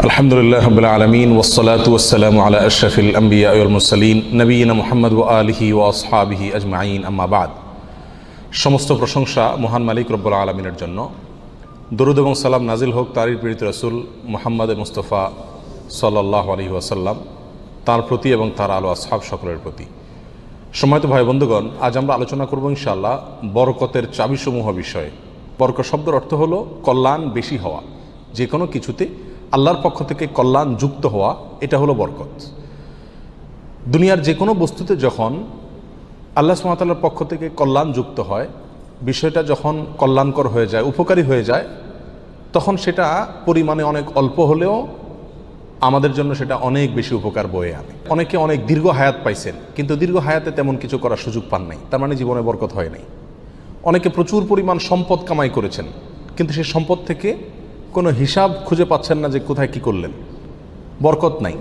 আলহামদুলিল্লাহ রাব্বিল আলামিন ওয়াসসালাতু ওয়াসসালামু আলা আশরাফিল আমবিয়া ওয়াল মুরসালিন নবিয়িনা মুহাম্মদ ওয়া আলিহি ওয়া আসহাবিহি আজমাইন আম্মা বাদ। সমস্ত প্রশংসা মহান মালিক রব্বুল আলামিনের জন্য। দরুদ এবং সালাম নাজিল হোক তারই প্রেরিত রাসূল মুহাম্মদ মুস্তাফা সাল্লাল্লাহু আলাইহি ওয়াসাল্লাম, তার প্রতি এবং তার আলো আসহাব সকলের প্রতি। সম্মানিত ভাই বন্ধুগণ, আজ আমরা আলোচনা করব ইনশাআল্লাহ বরকতের চাবিসমূহ বিষয়ে। বরকত শব্দের অর্থ হলো কল্যাণ বেশি হওয়া, যে কোনো কিছুতে আল্লাহর পক্ষ থেকে কল্যাণ যুক্ত হওয়া, এটা হলো বরকত। দুনিয়ার যে কোনো বস্তুতে যখন আল্লাহ সুবহানাহু ওয়া তাআলার পক্ষ থেকে কল্যাণ যুক্ত হয়, বিষয়টা যখন কল্যাণকর হয়ে যায়, উপকারী হয়ে যায়, তখন সেটা পরিমাণে অনেক অল্প হলেও আমাদের জন্য সেটা অনেক বেশি উপকার বয়ে আনে। অনেকে অনেক দীর্ঘ হায়াত পাইছেন, কিন্তু দীর্ঘ হায়াতে তেমন কিছু করার সুযোগ পান নাই, তার মানে জীবনে বরকত হয় নাই। অনেকে প্রচুর পরিমাণ সম্পদ কামাই করেছেন, কিন্তু সেই সম্পদ থেকে কোনো হিসাব খুঁজে পাচ্ছেন না যে কোথায় কি করলেন, বরকত নাই।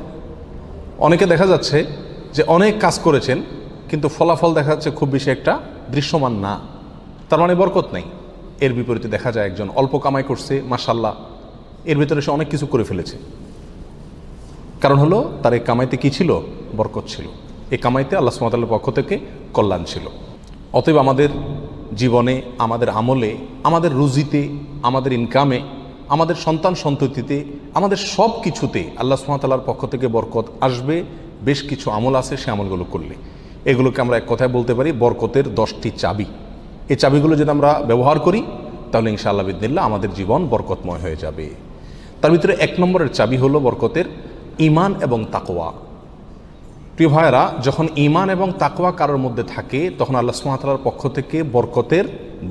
অনেকে দেখা যাচ্ছে যে অনেক কাজ করেছেন, কিন্তু ফলাফল দেখা যাচ্ছে খুব বেশি একটা দৃশ্যমান না, তার মানে বরকত নাই। এর বিপরীতে দেখা যায় একজন অল্প কামাই করছে, মাশাআল্লাহ, এর ভিতরে সে অনেক কিছু করে ফেলেছে। কারণ হলো তার এই কামাইতে কি ছিল? বরকত ছিল। এই কামাইতে আল্লাহ সুবহানাহু ওয়া তাআলার পক্ষ থেকে কল্যাণ ছিল। অতএব আমাদের জীবনে, আমাদের আমলে, আমাদের রুজিতে, আমাদের ইনকামে, আমাদের সন্তান সন্ততিতে, আমাদের সব কিছুতে আল্লাহ সুবহানাহু ওয়া তাআলার পক্ষ থেকে বরকত আসবে। বেশ কিছু আমল আছে, সে আমলগুলো করলে এগুলোকে আমরা এক কথায় বলতে পারি বরকতের 10টি চাবি। এই চাবিগুলো যদি আমরা ব্যবহার করি, তাহলে ইনশাআল্লাহ বিদিনিল্লাহ আমাদের জীবন বরকতময় হয়ে যাবে। তার ভিতরে 1 নম্বরের চাবি হলো বরকতের ঈমান এবং তাকওয়া। প্রিয় ভাইয়েরা, যখন ঈমান এবং তাকওয়া কারোর মধ্যে থাকে, তখন আল্লাহ সুবহানাহু ওয়া তাআলার পক্ষ থেকে বরকতের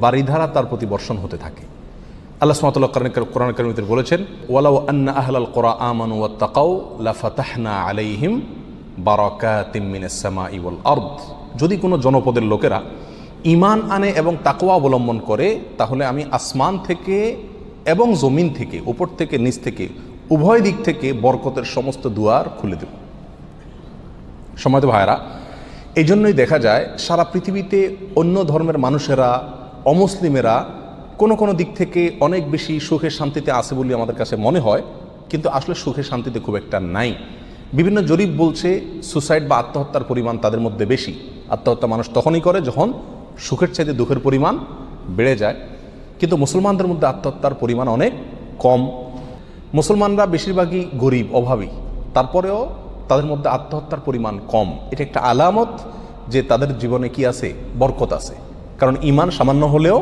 বারিধারা তার প্রতি বর্ষণ হতে থাকে। আল্লাহ সুবহানাহু ওয়া তাআলা কোরআন কারীমে বলেছেন, ওয়ালাউ আন্না আহলাল কুরা আমানু ওয়াত্তাকাউ লাফাতাহনা আলাইহিম বারাকাতিম মিনাস সামাই ওয়াল আরদ। যদি কোনো জনপদের লোকেরা ঈমান আনে এবং তাকওয়া অবলম্বন করে, তাহলে আমি আসমান থেকে এবং জমিন থেকে, উপর থেকে নিচ থেকে, উভয় দিক থেকে বরকতের সমস্ত দুয়ার খুলে দেব। সম্মানিত ভাইরা, এই জন্যই দেখা যায় সারা পৃথিবীতে অন্য ধর্মের মানুষেরা, অমুসলিমেরা কোনো দিক থেকে অনেক বেশি সুখে শান্তিতে আছে বলে আমাদের কাছে মনে হয়, কিন্তু আসলে সুখে শান্তিতে খুব একটা নাই। বিভিন্ন জরিপ বলছে সুসাইড বা আত্মহত্যার পরিমাণ তাদের মধ্যে বেশি। আত্মহত্যা মানুষ তখনই করে যখন সুখের চাইতে দুঃখের পরিমাণ বেড়ে যায়, কিন্তু মুসলমানদের মধ্যে আত্মহত্যার পরিমাণ অনেক কম। মুসলমানরা বেশিরভাগই গরিব, অভাবী, তারপরেও তাদের মধ্যে আত্মহত্যার পরিমাণ কম। এটা একটা আলামত যে তাদের জীবনে কি আছে? বরকত আছে। কারণ ঈমান সামান্য হলেও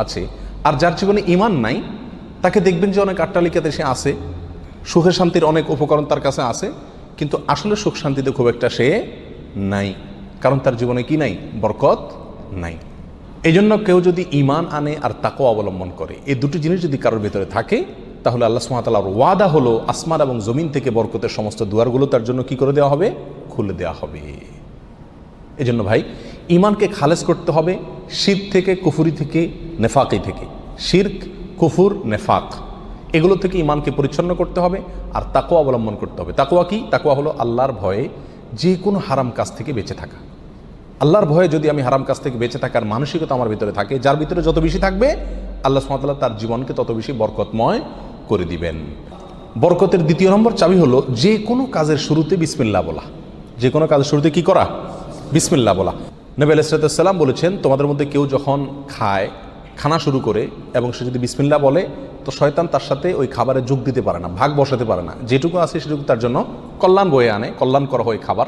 আছে। আর যার জীবনে ঈমান নাই, তাকে দেখবেন যে অনেক আট্টালিকাতে সে আছে, সুখে শান্তির অনেক উপকরণ তার কাছে আছে, কিন্তু আসলে সুখ শান্তিতে খুব একটা সে নাই। কারণ তার জীবনে কি নাই? বরকত নাই। এই জন্য কেউ যদি ঈমান আনে আর তাকওয়া অবলম্বন করে, এই দুটি জিনিস যদি কারোর ভিতরে থাকে, তাহলে আল্লাহ সুবহানাহু ওয়া তাআলার ওয়াদা হলো আসমান এবং জমিন থেকে বরকতের সমস্ত দুয়ারগুলো তার জন্য কি করে দেওয়া হবে? খুলে দেওয়া হবে। এই জন্য ভাই, ঈমানকে খালেস করতে হবে শিরক থেকে, কুফরি থেকে, নেফাকি থেকে। শিরক, কুফর, নেফাক, এগুলো থেকে ঈমানকে পরিচ্ছন্ন করতে হবে আর তাকওয়া অবলম্বন করতে হবে। তাকওয়া কি? তাকওয়া হলো আল্লাহর ভয়ে যে কোনো হারাম কাজ থেকে বেঁচে থাকা। আল্লাহর ভয়ে যদি আমি হারাম কাজ থেকে বেঁচে থাকার মানসিকতা আমার ভিতরে থাকে, যার ভিতরে যত বেশি থাকবে, আল্লাহ সুবহানাহু ওয়া তাআলা তার জীবনকে তত বেশি বরকতময় করে দিবেন। বরকতের 2 নম্বর চাবি হলো যে কোনো কাজের শুরুতে বিসমিল্লাহ বলা। যে কোনো কাজের শুরুতে কি করা? বিসমিল্লাহ বলা। নবী আলাইহিস সালাম বলেছেন, তোমাদের মধ্যে কেউ যখন খানা শুরু করে এবং সে যদি বিসমিল্লাহ বলে, তো শয়তান তার সাথে ওই খাবারে যোগ দিতে পারে না, ভাগ বসাতে পারে না। যেটুকু আছে সেটুকু তার জন্য কল্যাণ বয়ে আনে, কল্যাণ করা হয় খাবার।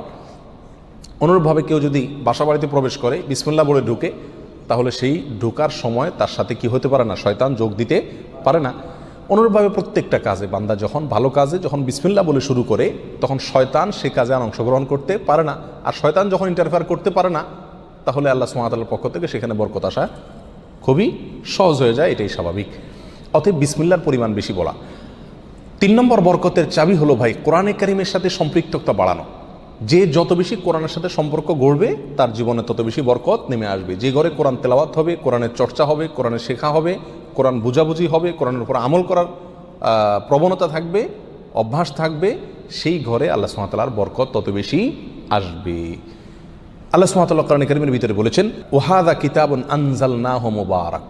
অনুরূপভাবে কেউ যদি বাসা বাড়িতে প্রবেশ করে, বিসমিল্লাহ বলে ঢুকে, তাহলে সেই ঢোকার সময় তার সাথে কি হতে পারে না? শয়তান যোগ দিতে পারে না। অনুরূপভাবে প্রত্যেকটা কাজে বান্দা যখন ভালো কাজে যখন বিসমিল্লাহ বলে শুরু করে, তখন শয়তান সে কাজে আর অংশগ্রহণ করতে পারে না। আর শয়তান যখন ইন্টারফেয়ার করতে পারে না, তাহলে আল্লাহ সুবহানাহু ওয়া তাআলার পক্ষ থেকে সেখানে বরকত আসা খুবই সহজ হয়ে যায়। এটাই স্বাভাবিক। অতএব বিসমিল্লাহর পরিমাণ বেশি বলা। 3 নম্বর বরকতের চাবি হলো ভাই কোরআনে কারিমের সাথে সম্পৃক্ততা বাড়ানো। যে যত বেশি কোরআনের সাথে সম্পর্ক গড়বে, তার জীবনে তত বেশি বরকত নেমে আসবে। যে ঘরে কোরআন তেলাওয়াত হবে, কোরআনের চর্চা হবে, কোরআনের শেখা হবে, কোরআন বুঝাবুঝি হবে, কোরআনের উপর আমল করার প্রবণতা থাকবে, অভ্যাস থাকবে, সেই ঘরে আল্লাহ সুবহানাহু ওয়া তাআলার বরকত তত বেশি আসবে। আল্লাহ সুবহানাহু ওয়া তাআলা কোরআন কারীমের ভিতরে বলেছেন, ওয়াহাদা কিতাবুন আনজালনাহু মুবারাক।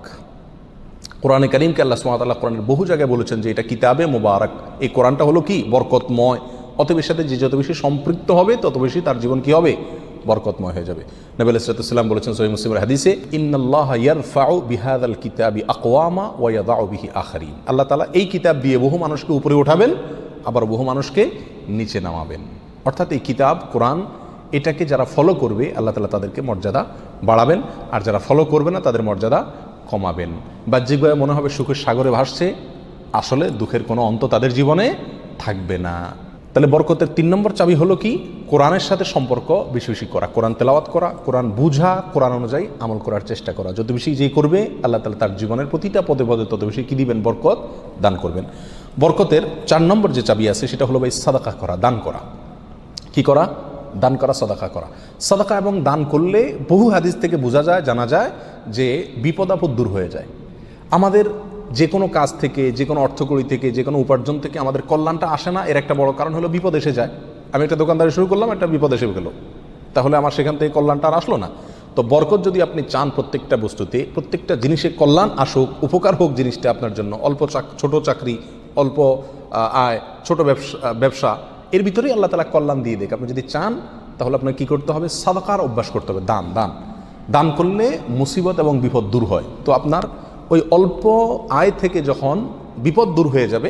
কোরআনে কারীমকে আল্লাহ সুবহানাহু ওয়া তাআলা কোরআনের বহু জায়গায় বলেছেন যে এটা কিতাবে মুবারাক, এই কোরআনটা হলো কি বরকতময়, অতএব এর সাথে যে যত বেশি সম্পৃক্ত হবে তত বেশি তার জীবন কি হবে, বরকতময় হয়ে যাবে। নবী আলাইহিস সালাম বলেছেন সহিহ মুসলিমের হাদিসে, ইন্নাল্লাহা ইয়ারফাউ বিহাযাল কিতাবি আকওয়ামা ওয়া ইয়াদাউ বিহি আখারিন, আল্লাহ তাআলা এই কিতাব দিয়ে বহু মানুষকে উপরে উঠাবেন, আবার বহু মানুষকে নিচে নামাবেন। অর্থাৎ এই কিতাব কোরআন এটাকে যারা ফলো করবে আল্লাহ তাআলা তাদেরকে মর্যাদা বাড়াবেন, আর যারা ফলো করবে না তাদের মর্যাদা কমাবেন। বাহ্যিকভাবে মনে হবে সুখের সাগরে ভাসছে, আসলে দুঃখের কোনো অন্ত তাদের জীবনে থাকবে না। তাহলে বরকতের 3 নম্বর চাবি হলো কি, কোরআনের সাথে সম্পর্ক বেশি বেশি করা, কোরআন তেলাওয়াত করা, কোরআন বুঝা, কোরআন অনুযায়ী আমল করার চেষ্টা করা। যত বেশি যে করবে আল্লাহ তাআলা তার জীবনের প্রতিটা পদে পদে তত বেশি কি দিবেন, বরকত দান করবেন। বরকতের 4 নম্বর যে চাবি আছে সেটা হলো ভাই সাদাকা করা, দান করা। কি করা? দান করা, সাদাকা করা। সাদাকা এবং দান করলে বহু হাদিস থেকে বোঝা যায়, জানা যায় যে বিপদ আপদ দূর হয়ে যায়। আমাদের যে কোনো কাজ থেকে, যে কোনো অর্থকড়ি থেকে, যে কোনো উপার্জন থেকে আমাদের কল্যাণটা আসে না, এর একটা বড় কারণ হলো বিপদ এসে যায়। আমি একটা দোকানদারি শুরু করলাম, একটা বিপদ এসে গেল, তাহলে আমার সেখান থেকে কল্যাণটা আর আসলো না। তো বরকত যদি আপনি চান প্রত্যেকটা বস্তুতে, প্রত্যেকটা জিনিসে কল্যাণ আসুক, উপকার হোক জিনিসটা আপনার জন্য, ছোট চাকরি, অল্প আয়, ছোট ব্যবসা, এর ভিতরেই আল্লাহ তাআলা কল্যাণ দিয়ে দেখ। আপনি যদি চান তাহলে আপনাকে কী করতে হবে, সাদাকার অভ্যাস করতে হবে। দান করলে মুসিবত এবং বিপদ দূর হয়। তো আপনার ওই অল্প আয় থেকে যখন বিপদ দূর হয়ে যাবে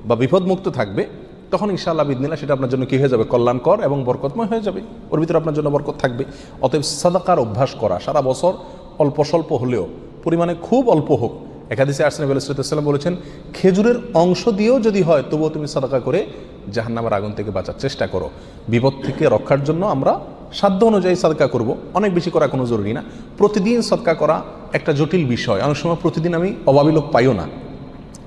বা বিপদমুক্ত থাকবে, তখন ইনশাআল্লাহ বিদিনিল্লাহ সেটা আপনার জন্য কী হয়ে যাবে, কল্যাণকর এবং বরকতময় হয়ে যাবে, ওর ভিতরে আপনার জন্য বরকত থাকবে। অতএব সাদাকার অভ্যাস করা, সারা বছর অল্প স্বল্প হলেও, পরিমাণে খুব অল্প হোক। এক হাদিসে নবী আলাইহিস সালাম বলেছেন, খেজুরের অংশ দিয়েও যদি হয় তবুও তুমি সাদাকা করে জাহান্নামের আগুন থেকে বাঁচার চেষ্টা করো। বিপদ থেকে রক্ষার জন্য আমরা সাধ্য অনুযায়ী সাদকা করব, অনেক বেশি করা কোনো জরুরি না। প্রতিদিন সাদকা করা একটা জটিল বিষয়, অনেক সময় প্রতিদিন আমি অভাবী লোক পাইও না,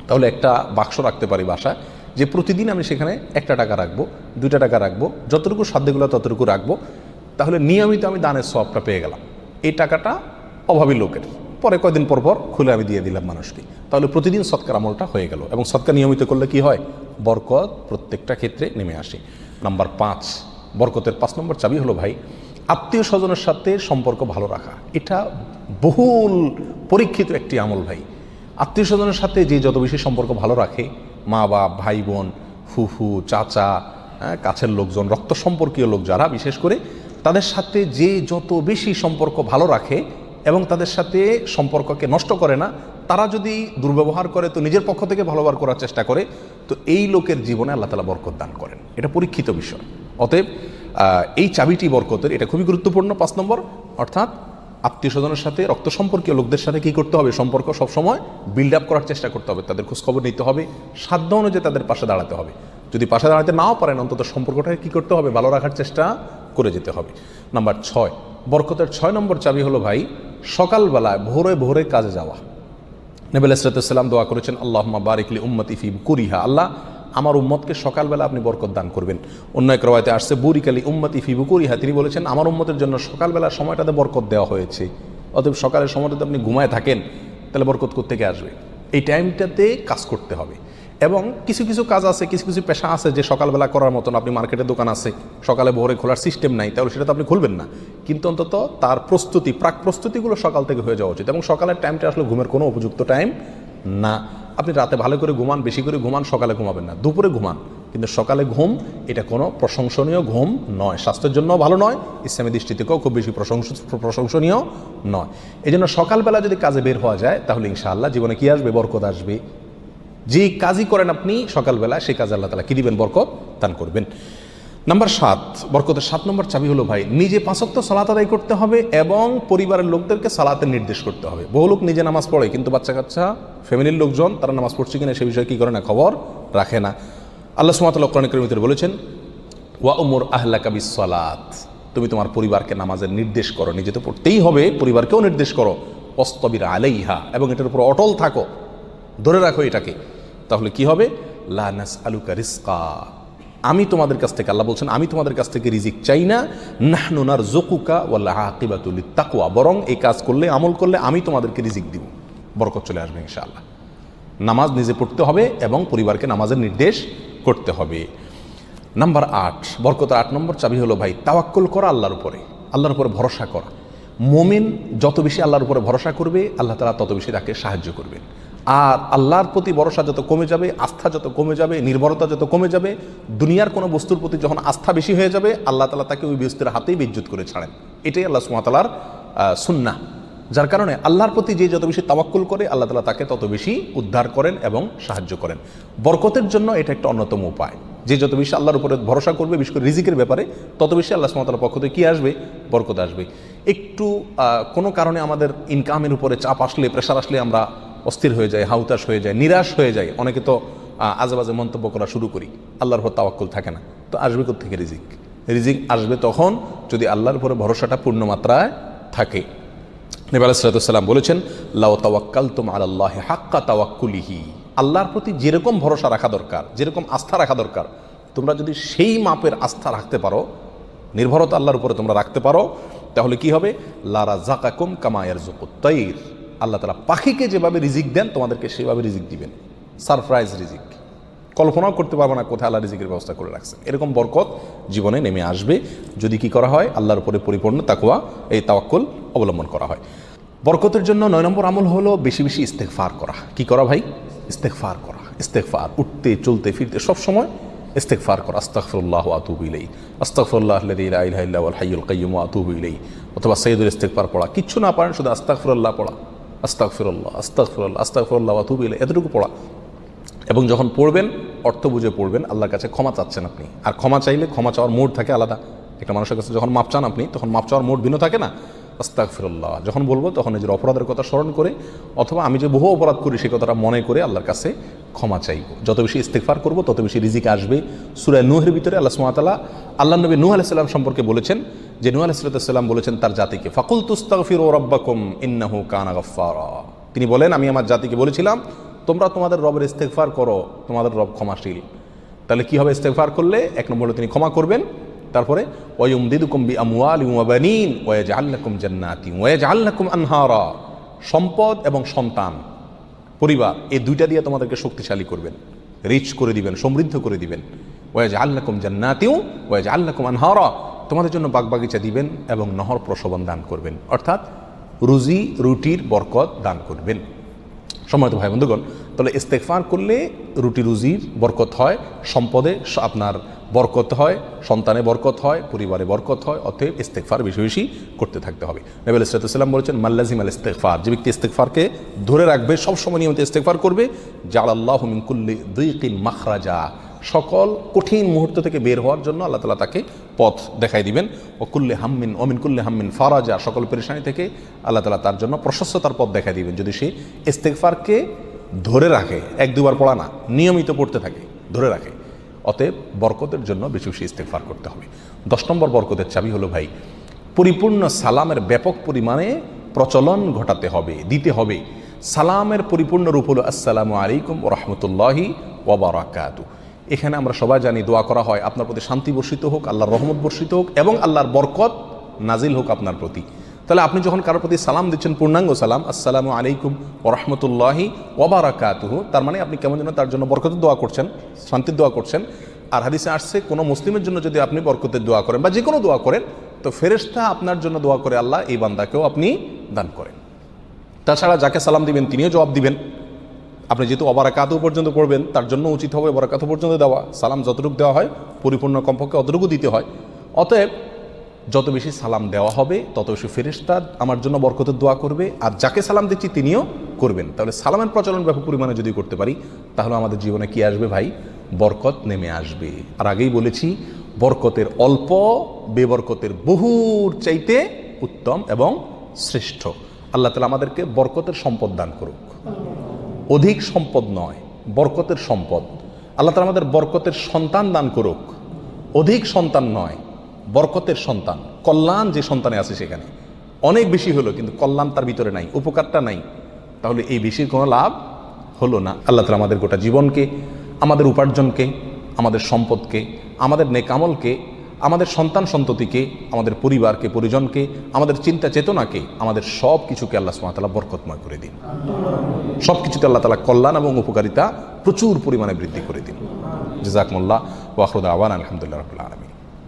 তাহলে একটা বাক্স রাখতে পারি বাসায়, যে প্রতিদিন আমি সেখানে 1 টাকা রাখবো, 2 টাকা রাখবো, যতটুকু সাধ্যগুলো ততটুকু রাখবো, তাহলে নিয়মিত আমি দানের সওয়াবটা পেয়ে গেলাম। এই টাকাটা অভাবী লোকের, পরে কয়দিন পর পর খুলে আমি দিয়ে দিলাম মানুষকে, তাহলে প্রতিদিন সৎকার আমলটা হয়ে গেল। এবং সৎকার নিয়মিত করলে কি হয়, বরকত প্রত্যেকটা ক্ষেত্রে নেমে আসে। নাম্বার 5, বরকতের 5 নম্বর চাবি হলো ভাই, আত্মীয় স্বজনের সাথে সম্পর্ক ভালো রাখা। এটা বহুল পরীক্ষিত একটি আমল ভাই। আত্মীয় স্বজনের সাথে যে যত বেশি সম্পর্ক ভালো রাখে, মা বাপ, ভাই বোন, ফুফু, চাচা, কাছের লোকজন, রক্ত সম্পর্কীয় লোক যারা, বিশেষ করে তাদের সাথে যে যত বেশি সম্পর্ক ভালো রাখে এবং তাদের সাথে সম্পর্ককে নষ্ট করে না, তারা যদি দুর্ব্যবহার করে তো নিজের পক্ষ থেকে ভালো ব্যবহার করার চেষ্টা করে, তো এই লোকের জীবনে আল্লাহ তাআলা বরকত দান করেন। এটা পরীক্ষিত বিষয়। অতএব এই চাবিটি বরকতের, এটা খুবই গুরুত্বপূর্ণ। 5 নম্বর, অর্থাৎ আত্মীয় স্বজনের সাথে, রক্ত সম্পর্কীয় লোকদের সাথে কী করতে হবে, সম্পর্ক সবসময় বিল্ড আপ করার চেষ্টা করতে হবে, তাদের খোঁজখবর নিতে হবে, সাধ্য অনুযায়ী তাদের পাশে দাঁড়াতে হবে। যদি পাশে দাঁড়াতে নাও পারেন, অন্তত সম্পর্কটাকে কী করতে হবে, ভালো রাখার চেষ্টা করে যেতে হবে। নাম্বার 6, বরকতের 6 নম্বর চাবি হলো ভাই, সকালবেলায় ভোরে ভোরে কাজে যাওয়া। নবী আলাইহিস সালাম দোয়া করেছেন, আল্লাহুম্মা বারিক লি উম্মতি ফি বুকুরিহা, আল্লাহ আমার উম্মতকে সকালবেলা আপনি বরকত দান করবেন। অন্য এক রওয়ায়াতে আসছে বুরিক লি উম্মতি ফি বুকুরিহা, তিনি বলেছেন আমার উম্মতের জন্য সকালবেলার সময়টাতে বরকত দেওয়া হয়েছে। অতএব সকালের সময়টাতে আপনি ঘুমায় থাকেন, তাহলে বরকত কোত্থেকে আসবে? এই টাইমটাতে কাজ করতে হবে। এবং কিছু কিছু কাজ আছে, কিছু কিছু পেশা আছে যে সকালবেলা করার মতন, আপনি মার্কেটে দোকান আছে, সকালে ভোরে খোলার সিস্টেম নাই, তাহলে সেটা তো আপনি খুলবেন না। কিন্তু অন্তত তার প্রস্তুতি, প্রাক প্রস্তুতিগুলো সকাল থেকে হয়ে যাওয়া উচিত। এবং সকালের টাইমটা আসলে ঘুমের কোনো উপযুক্ত টাইম না। আপনি রাতে ভালো করে ঘুমান, বেশি করে ঘুমান, সকালে ঘুমাবেন না, দুপুরে ঘুমান, কিন্তু সকালে ঘুম এটা কোনো প্রশংসনীয় ঘুম নয়, স্বাস্থ্যের জন্য ভালো নয়, ইসলামী দৃষ্টি থেকেও খুব বেশি প্রশংসনীয় নয়। এই জন্য সকালবেলা যদি কাজে বের হওয়া যায় তাহলে ইনশাআল্লাহ জীবনে কি আসবে, বরকত আসবে। যে কাজই করেন আপনি সকালবেলা, সেই কাজে আল্লাহ তাআলা কি দিবেন, বরকত দান করবেন। নাম্বার 7, বরকতের 7 নম্বর চাবি হলো ভাই, নিজে 5 ওয়াক্ত সালাত আদায় করতে হবে এবং পরিবারের লোকদেরকে সালাতের নির্দেশ করতে হবে। বহু লোক নিজে নামাজ পড়ে, কিন্তু বাচ্চা কাচ্চা, ফ্যামিলির লোকজন তারা নামাজ পড়ছে কিনা সে বিষয়ে কী করে না, খবর রাখে না। আল্লাহ সুবহানাহু ওয়া তাআলা কোরআন কারীমে বলেছেন, ওয়া উমুর আহলাকা বিস-সালাত, তুমি তোমার পরিবারকে নামাজের নির্দেশ করো, নিজে তো পড়তেই হবে, পরিবারকেও নির্দেশ করো, ওয়াসতাবির আলাইহা, এবং এটার উপর অটল থাকো, ধরে রাখো এটাকে। তাহলে কি হবে, লা নাসআলুকা রিজকা, আমি তোমাদের কাছ থেকে, আল্লাহ বলছেন আমি তোমাদের কাছ থেকে রিজিক চাই না, নাহনু নারযুকুকা ওয়াল আকিবাতু লিত-তাকওয়া, বরং এই কাজ করলে, আমল করলে আমি তোমাদেরকে রিজিক দিব, বরকত চলে আসবে ইনশাআল্লাহ। নামাজ নিজে পড়তে হবে এবং পরিবারকে নামাজের নির্দেশ করতে হবে। নাম্বার 8, বরকতের 8 নম্বর চাবি হলো ভাই, তাওয়াক্কুল করা আল্লাহর উপরে, আল্লাহর উপরে ভরসা করা। মুমিন যত বেশি আল্লাহর উপরে ভরসা করবে, আল্লাহ তাআলা তত বেশি তাকে সাহায্য করবেন। আর আল্লাহর প্রতি ভরসা যত কমে যাবে, আস্থা যত কমে যাবে, নির্ভরতা যত কমে যাবে, দুনিয়ার কোনো বস্তুর প্রতি যখন আস্থা বেশি হয়ে যাবে, আল্লাহ তাআলা তাকে ওই বস্তুর হাতেই বেইজ্জত করে ছাড়েন। এটাই আল্লাহ সুবহানাহু ওয়া তাআলার সুন্নাহ। যার কারণে আল্লাহর প্রতি যে যত বেশি তাওয়াক্কুল করে, আল্লাহ তাআলা তাকে তত বেশি উদ্ধার করেন এবং সাহায্য করেন। বরকতের জন্য এটা একটা অন্যতম উপায়। যে যত বেশি আল্লাহর উপরে ভরসা করবে, বিশেষ করে রিজিকের ব্যাপারে, তত বেশি আল্লাহ সুবহানাহু ওয়া তাআলার পক্ষ থেকে কী আসবে? বরকত আসবে। একটু কোনো কারণে আমাদের ইনকামের উপরে চাপ আসলে, প্রেশার আসলে আমরা অস্থির হয়ে যায়, হাউতাশ হয়ে যায়, নিরাশ হয়ে যায়। অনেকে তো আজেবাজে মন্তব্য করা শুরু করি, আল্লাহর উপর তাওয়াক্কুল থাকে না। তো আসবে কোত্থেকে রিজিক? রিজিক আসবে তখন যদি আল্লাহর উপরে ভরসাটা পূর্ণ মাত্রায় থাকে। নবী আলাইহিস সালাতু ওয়াস সালাম বলেছেন, লাউ তাওয়াক্কালতুম আলাল্লাহি হাক্কা তাওয়াক্কুলিহি, আল্লাহর প্রতি যেরকম ভরসা রাখা দরকার, যেরকম আস্থা রাখা দরকার, তোমরা যদি সেই মাপের আস্থা রাখতে পারো, নির্ভরতা আল্লাহর উপরে তোমরা রাখতে পারো, তাহলে কি হবে? লা রাযাকাকুম কামা ইয়ারযুকুত তাইর, আল্লাহ তাআলা পাখিকে যেভাবে রিজিক দেন তোমাদেরকে সেভাবে রিজিক দিবেন। সারপ্রাইজ রিজিক, কল্পনাও করতে পারবো না কোথায় আল্লাহ রিজিকের ব্যবস্থা করে রাখছেন। এরকম বরকত জীবনে নেমে আসবে যদি কি করা হয়? আল্লাহর উপরে পরিপূর্ণ তাকওয়া, এই তাওয়াক্কুল অবলম্বন করা হয়। বরকতের জন্য 9 নম্বর আমল হলো বেশি বেশি ইস্তেগফার করা। কি করা ভাই? ইস্তেগফার করা। ইস্তেগফার, উঠতে চলতে ফিরতে সব সময় ইস্তেগফার করা। আস্তাগফিরুল্লাহ ওয়া আতুবু ইলাইহি, আস্তাগফিরুল্লাহাল্লাযী লা ইলাহা ইল্লা হুয়াল হাইয়ুল কাইয়্যুম ওয়া আতুবু ইলাইহি। অথবা সাইয়্যিদুল ইস্তেগফার পড়া। কিচ্ছু না পারেন, শুধু আস্তাগফিরুল্লাহ পড়া, আস্তাগফিরুল্লাহ আস্তাগফিরুল্লাহ আস্তাগফিরুল্লাহ ওয়া আতুবু ইলাইহি, এতটুকু পড়া। এবং যখন পড়বেন অর্থ বুঝে পড়বেন। আল্লাহর কাছে ক্ষমা চাচ্ছেন আপনি, আর ক্ষমা চাইলে ক্ষমা চাওয়ার মোড থাকে আলাদা। একটা মানুষের কাছে যখন মাপ চান আপনি, তখন মাপ চাওয়ার মোড ভিন্ন থাকে না? আস্তাগফিরুল্লাহ যখন বলবো তখন নিজের অপরাধের কথা স্মরণ করে, অথবা আমি যে বহু অপরাধ করি সেই কথাটা মনে করে আল্লাহর কাছে ক্ষমা চাইব। যত বেশি ইস্তেগফার করব তত বেশি রিজিক আসবে। সূরা নূহের ভিতরে আল্লাহ সুবহানাহু ওয়া তাআলা আল্লাহ নবী নূহ আলাইহিস সালাম সম্পর্কে বলেছেন যে নূহ আলাইহিস সালাম বলেছেন তার জাতিকে, ফাকুলতুস্তাগফিরু রাব্বাকুম ইন্নাহু কানা গাফফারা। তিনি বলেন, আমি আমার জাতিকে বলেছিলাম তোমরা তোমাদের রবের ইস্তেগফার করো, তোমাদের রব ক্ষমাশীল। তাহলে কি হবে? ইস্তেগফার করলে 1 নম্বর হলো তিনি ক্ষমা করবেন, তারপরে ওয়ায়ুমদিদুকুম বিআমওয়ালিন ওয়া বানিন ওয়া ইয়াজআল লাকুম জান্নাতিন ওয়া ইয়াজআল লাকুম আনহারা। সম্পদ এবং সন্তান, পরিবার, এই দুইটা দিয়ে তোমাদেরকে শক্তিশালী করবেন, রিচ করে দিবেন, সমৃদ্ধ করে দিবেন। ওয়া ইয়াজআল লাকুম জান্নাতিন ওয়া ইয়াজআল লাকুম আনহারা, তোমাদের জন্য বাগবাগিচা দিবেন এবং নহর প্রসবন দান করবেন, অর্থাৎ রুজি রুটির বরকত দান করবেন। সম্মানিত ভাই বন্ধুগণ, তাহলে ইস্তেগফার করলে রুটি রুজির বরকত হয়, সম্পদে আপনার বরকত হয়, সন্তানে বরকত হয়, পরিবারে বরকত হয়। অতএব ইস্তেগফার বেশি বেশি করতে থাকতে হবে। নবী আলাইহিস সালাম বলেছেন, মাল্লাজিমাল ইস্তেগফার, যে ব্যক্তি ইস্তেগফারকে ধরে রাখবে, সবসময় নিয়মিত ইস্তেগফার করবে, জাআলাল্লাহু মিন কুল্লি যিকিন মাখরাজা, সকল কঠিন মুহূর্ত থেকে বের হওয়ার জন্য আল্লাহ তাআলা তাকে পথ দেখাই দিবেন। ও কুল্লি হাম্মিন ওমিন কুল্লি হাম্মিন ফারাজা, সকল পেরেশানি থেকে আল্লাহ তাআলা তার জন্য প্রশস্ততার পথ দেখাই দিবেন, যদি সে ইস্তেগফারকে ধরে রাখে। 1-2 বার পড়া না, নিয়মিত পড়তে থাকে, ধরে রাখে। অতএব বরকতের জন্য বেশি বেশি ইস্তেগফার করতে হবে। 10 নম্বর বরকতের চাবি হলো ভাই, পরিপূর্ণ সালামের ব্যাপক পরিমাণে প্রচলন ঘটাতে হবে, দিতে হবে। সালামের পরিপূর্ণ রূপ হলো আসসালামু আলাইকুম ওয়া রাহমাতুল্লাহি ওয়া বারাকাতুহু। এখানে আমরা সবাই জানি দোয়া করা হয়, আপনার প্রতি শান্তি বর্ষিত হোক, আল্লাহর রহমত বর্ষিত হোক এবং আল্লাহর বরকত নাজিল হোক আপনার প্রতি। তাহলে আপনি যখন কারোর প্রতি সালাম দিচ্ছেন, পূর্ণাঙ্গ সালাম, আসসালামু আলাইকুম ওয়া রাহমাতুল্লাহি ওয়া বারাকাতুহু, তার মানে আপনি কেমন যেন তার জন্য বরকতের দোয়া করছেন, শান্তির দোয়া করছেন। আর হাদিসে আসছে, কোনো মুসলিমের জন্য যদি আপনি বরকতের দোয়া করেন বা যে কোনো দোয়া করেন, তো ফেরেশতা আপনার জন্য দোয়া করে আল্লাহ এই বান্দাকেও আপনি দান করেন। তাছাড়া যাকে সালাম দিবেন তিনিও জবাব দিবেন। আপনি যেহেতু অবারাকাতু পর্যন্ত পড়বেন, তার জন্য উচিত হবে অবারাকাতু পর্যন্ত দেওয়া। সালাম যতটুকু দেওয়া হয় পরিপূর্ণ কমপক্ষে অতটুকু দিতে হয়। অতএব যত বেশি সালাম দেওয়া হবে তত বেশি ফেরেশতা আমার জন্য বরকতের দোয়া করবে, আর যাকে সালাম দিচ্ছি তিনিও করবেন। তাহলে সালামের প্রচলন ব্যাপক পরিমাণে যদি করতে পারি, তাহলে আমাদের জীবনে কি আসবে ভাই? বরকত নেমে আসবে। আর আগেই বলেছি, বরকতের অল্প বেবরকতের বহুর চাইতে উত্তম এবং শ্রেষ্ঠ। আল্লাহ তাআলা আমাদেরকে বরকতের সম্পদ দান করুক। অধিক সম্পদ নয়, বরকতের সম্পদ। আল্লাহ তাআলা আমাদের বরকতের সন্তান দান করুক। অধিক সন্তান নয়, বরকতের সন্তান। কল্যাণ যে সন্তানে আছে সেখানে অনেক বেশি হলো, কিন্তু কল্যাণ তার ভিতরে নাই, উপকারটা নাই, তাহলে এই বেশির কোনো লাভ হলো না। আল্লাহ তাআলা আমাদের গোটা জীবনকে, আমাদের উপার্জনকে, আমাদের সম্পদকে, আমাদের নেকামলকে, আমাদের সন্তান সন্ততিকে, আমাদের পরিবারকে, পরিজনকে, আমাদের চিন্তা চেতনাকে, আমাদের সব কিছুকে আল্লাহ সুবহানাহু ওয়া তাআলা বরকতময় করে দিন। সব কিছুতে আল্লাহ তাআলা কল্যাণ এবং উপকারিতা প্রচুর পরিমাণে বৃদ্ধি করে দিন। জাযাকুমুল্লাহ ওয়া আখিরু দাওয়ানা আলহামদুলিল্লাহি রাব্বিল আলামিন।